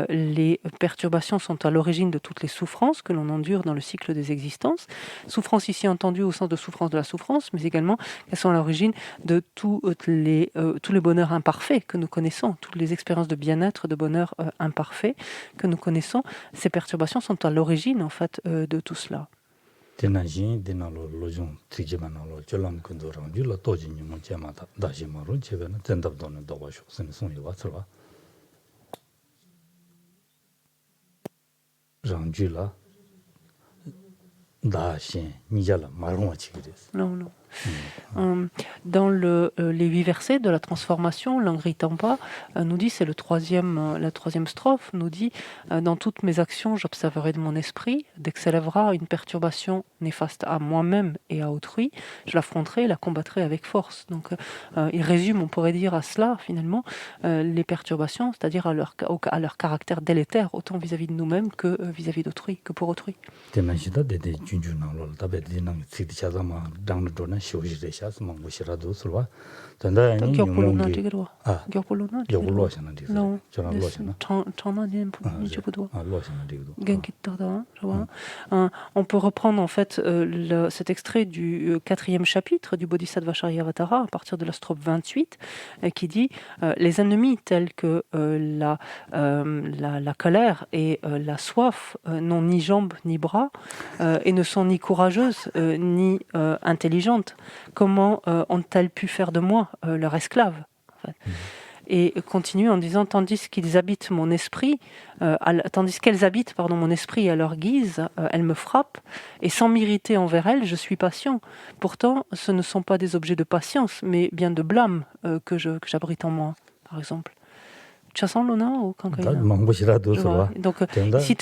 les perturbations sont à l'origine de toutes les souffrances que l'on endure dans le cycle des existences. Souffrance ici entendue au sens de souffrance de la souffrance, mais également qu'elles sont à l'origine de tous les bonheurs imparfaits que nous connaissons, toutes les expériences de bien-être, de bonheur imparfait que nous connaissons. Ces perturbations sont à l'origine en fait de tout cela. Non, non. Dans les 8 versets de la transformation, Langri Tampa nous dit, c'est la troisième strophe, nous dit dans toutes mes actions, j'observerai de mon esprit, dès que s'élèvera une perturbation néfaste à moi-même et à autrui, je l'affronterai et la combattrai avec force. Donc il résume, on pourrait dire à cela finalement, les perturbations, c'est-à-dire à leur caractère délétère, autant vis-à-vis de nous-mêmes que vis-à-vis d'autrui, que pour autrui. On peut reprendre en fait cet extrait du 4e chapitre du Bodhisattva Charyavatara à partir de la strophe 28 qui dit les ennemis tels que la colère et la soif n'ont ni jambes ni bras et ne sont ni courageuses ni intelligentes. Comment ont-elles pu faire de moi leur esclave en fait. Et continue en disant tandis qu'elles habitent mon esprit mon esprit à leur guise, elles me frappent et sans m'irriter envers elles, je suis patient. Pourtant, ce ne sont pas des objets de patience, mais bien de blâme que j'abrite en moi, par exemple. Chasan Lona ou 다 Kankaina? 망보시라도 Je vois. 서와. Donc, 된다. ici,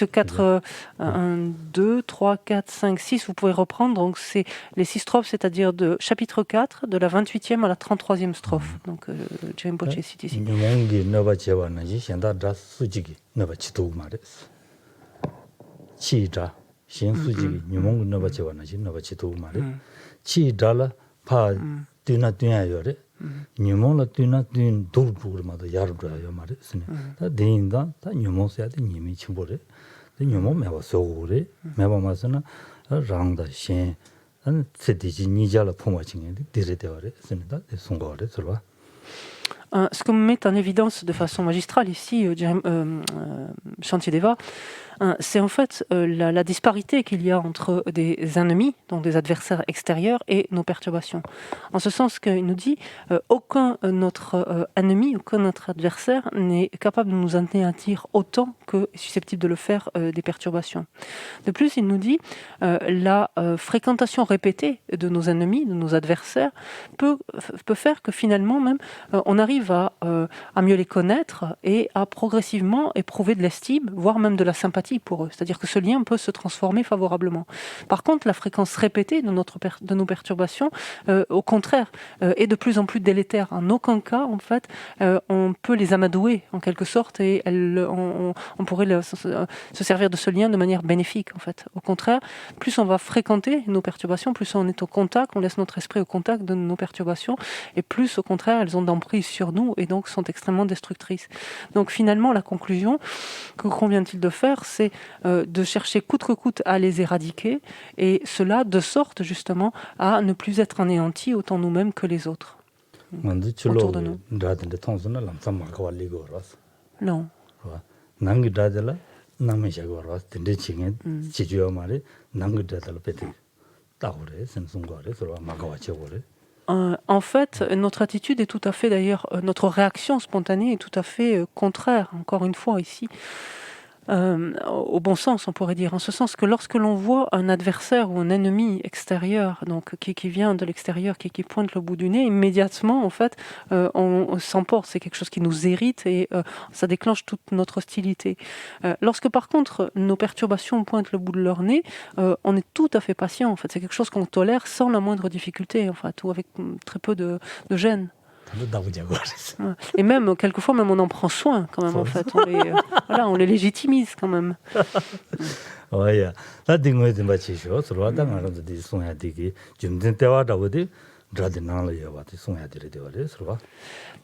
1, 2, 3, 4, 5, 6, vous pouvez reprendre. Donc, c'est les 6 strophes, c'est-à-dire de chapitre 4, de la 28e à la 33e strophe. Donc, Jempoche cite ici. 뇽몽기 너바 제와나지 현다 다 수직이 너바 지도 말했어. 치자 신수직이 뇽몽기 너바 제와나지 너바 지도 말해. 치자라 파 뛰나 뛰어요래. 뇽몽라 뛰나 뛰는 돌부르마다 야르도요 말했으니. 다 대인다 다 뇽몽서야 돼 님이 친구래. 뇽몽 매바 소고래. 매바 마서나 랑다 신 한 세디지 니자라 포마칭에 디레데와래. 스니다 송고래 들어와. Ce que met en évidence de façon magistrale ici, Shantideva, c'est en fait la disparité qu'il y a entre des ennemis, donc des adversaires extérieurs, et nos perturbations. En ce sens qu'il nous dit aucun notre ennemi, aucun notre adversaire n'est capable de nous anéantir autant que est susceptible de le faire des perturbations. De plus, il nous dit la fréquentation répétée de nos ennemis, de nos adversaires, peut faire que finalement même on arrive à mieux les connaître et à progressivement éprouver de l'estime, voire même de la sympathie pour eux. C'est-à-dire que ce lien peut se transformer favorablement. Par contre, la fréquence répétée de nos perturbations, au contraire, est de plus en plus délétère. En aucun cas, en fait, on peut les amadouer en quelque sorte et on pourrait se servir de ce lien de manière bénéfique. En fait, au contraire, plus on va fréquenter nos perturbations, plus on est au contact, on laisse notre esprit au contact de nos perturbations, et plus au contraire, elles ont d'emprise sur nous et donc sont extrêmement destructrices. Donc finalement, la conclusion, que convient-il de faire, c'est de chercher coûte que coûte à les éradiquer, et cela de sorte justement à ne plus être anéantis autant nous-mêmes que les autres autour de nous. Non. En fait, notre attitude est tout à fait, d'ailleurs, notre réaction spontanée est tout à fait contraire, encore une fois ici, au bon sens, on pourrait dire, en ce sens que lorsque l'on voit un adversaire ou un ennemi extérieur, donc qui vient de l'extérieur, qui pointe le bout du nez, immédiatement, en fait, on s'emporte, c'est quelque chose qui nous irrite et ça déclenche toute notre hostilité. Lorsque, par contre, nos perturbations pointent le bout de leur nez, on est tout à fait patient, en fait. C'est quelque chose qu'on tolère sans la moindre difficulté, en fait, ou avec très peu de gêne. Et même, quelquefois, même on en prend soin, quand même, en fait. On les légitimise, quand même.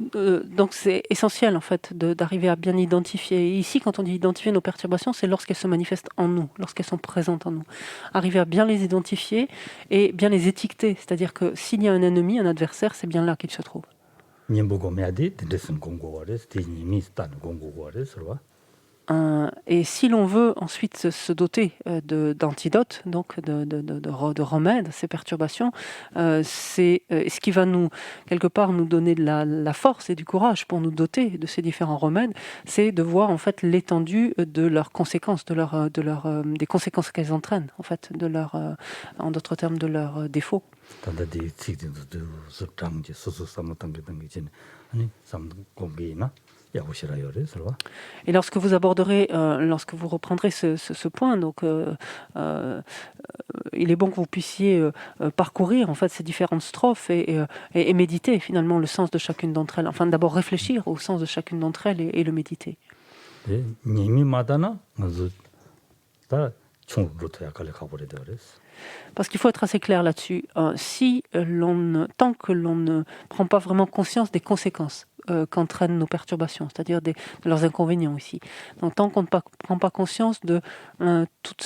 Donc c'est essentiel, en fait, d'arriver à bien identifier. Et ici, quand on dit identifier nos perturbations, c'est lorsqu'elles se manifestent en nous, lorsqu'elles sont présentes en nous. Arriver à bien les identifier et bien les étiqueter. C'est-à-dire que s'il y a un ennemi, un adversaire, c'est bien là qu'il se trouve. Et si l'on veut ensuite se doter d'antidotes, donc de remèdes à ces perturbations, c'est ce qui va quelque part nous donner de la force et du courage pour nous doter de ces différents remèdes, c'est de voir en fait l'étendue de leurs conséquences, des conséquences qu'elles entraînent, en fait, en d'autres termes, de leurs défauts. Et lorsque vous aborderez, lorsque vous reprendrez ce point, donc il est bon que vous puissiez parcourir en fait ces différentes strophes et méditer finalement le sens de chacune d'entre elles. Enfin, d'abord réfléchir au sens de chacune d'entre elles et le méditer. Parce qu'il faut être assez clair là-dessus. Tant que l'on ne prend pas vraiment conscience des conséquences qu'entraînent nos perturbations, c'est-à-dire de leurs inconvénients ici. Donc, tant qu'on ne prend pas conscience de toutes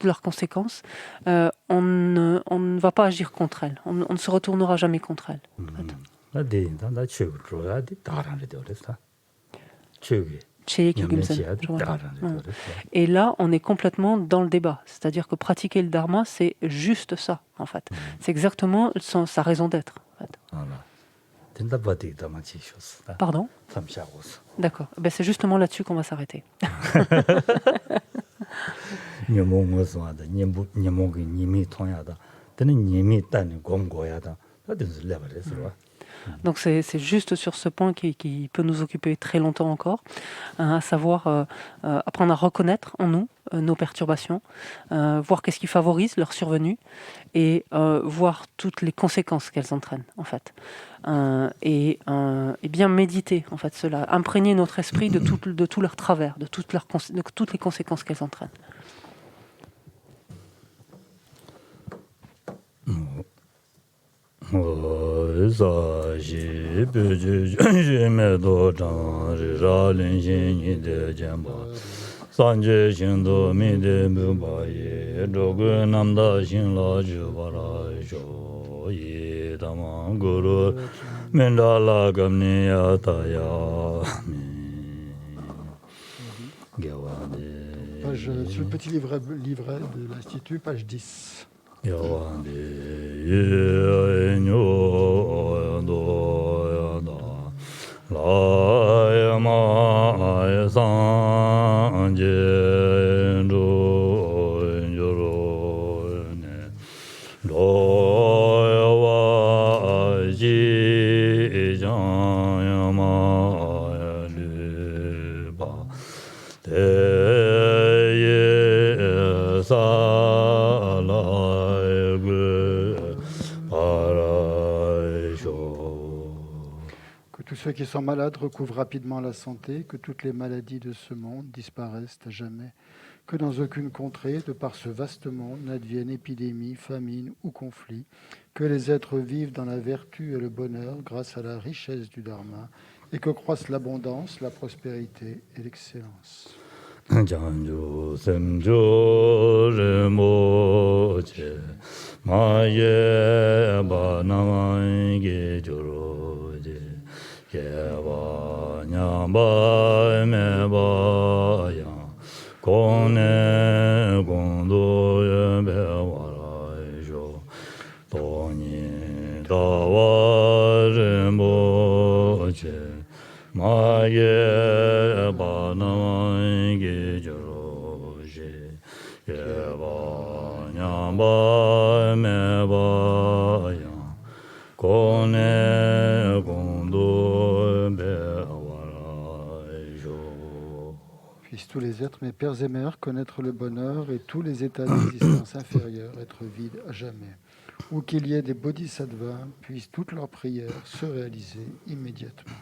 leurs conséquences, on ne va pas agir contre elles. On ne se retournera jamais contre elles. Et là, on est complètement dans le débat. C'est-à-dire que pratiquer le dharma, c'est juste ça, en fait. C'est exactement sa raison d'être. En fait. Pardon ? D'accord. Ben, c'est justement là-dessus qu'on va s'arrêter. Donc c'est juste sur ce point qui peut nous occuper très longtemps encore, à savoir apprendre à reconnaître en nous nos perturbations, voir qu'est-ce qui favorise leur survenue et voir toutes les conséquences qu'elles entraînent en fait. Et bien méditer en fait cela, imprégner notre esprit de tout leur travers, de toutes les conséquences qu'elles entraînent. Sanje Shindo Mide Mubaye, Drogu Namda Shinla Jubara Sho, Yi Tamang Guru, Mendala Gamni Ataya, Sur le petit livret de l'Institut, page 10. Yawande, Yenyo, Yada. La ma san je ro ne lo wa ji jan ma lu ba te ye sa la gu para sho. Que tous ceux qui sont malades recouvrent rapidement la santé, que toutes les maladies de ce monde disparaissent à jamais, que dans aucune contrée, de par ce vaste monde, n'advienne épidémie, famine ou conflit, que les êtres vivent dans la vertu et le bonheur grâce à la richesse du Dharma, et que croissent l'abondance, la prospérité et l'excellence. Janju semjo remo che ma ye ba na ge joro je ye ba nya ba me ba ya kon ne gon do ye be wa ra jo to ni da wa remo che ma ye ba na ge joro je ye ba nya ba me ba ya kon ne gon do be wa ra jo. Puissent tous les êtres, mes pères et mères, connaître le bonheur et tous les états d'existence inférieurs être vides à jamais. Ou qu'il y ait des bodhisattvas, puissent toutes leurs prières se réaliser immédiatement.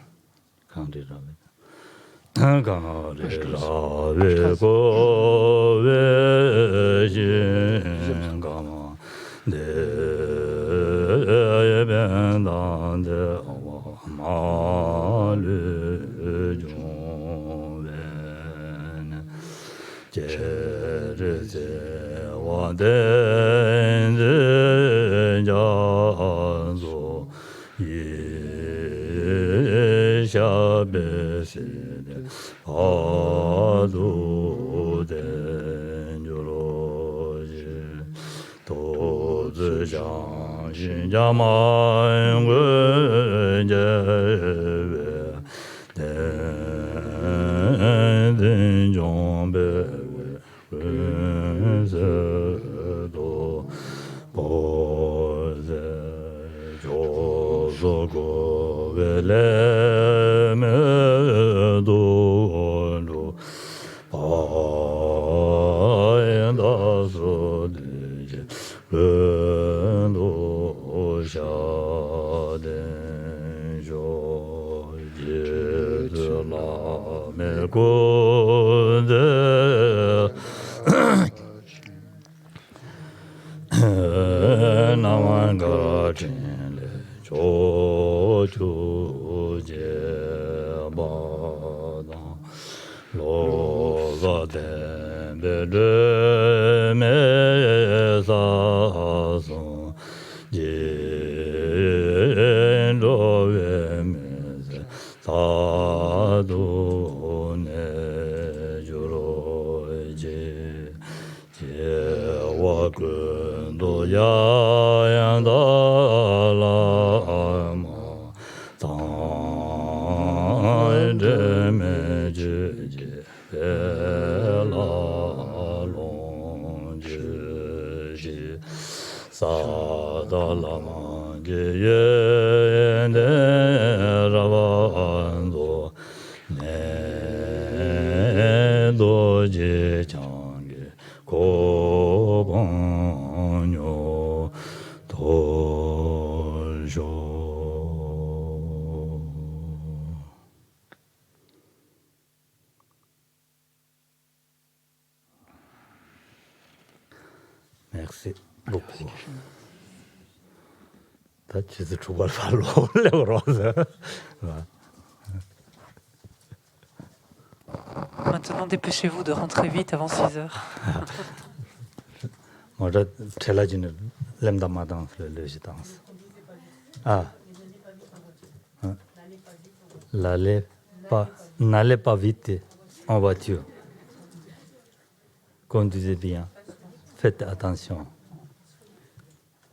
Sa da la ma ge ye Merci beaucoup. 다 지수 주발 발로 올려고 그러서. Maintenant, dépêchez-vous de rentrer vite avant 6 heures. 먼저 텔라지는 렘다마당 레지당스. 아. N'allez pas vite en voiture. Conduisez bien. Faites attention.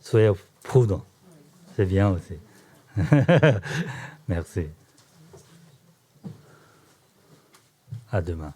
Soyez prudents. C'est bien aussi. Merci. À demain.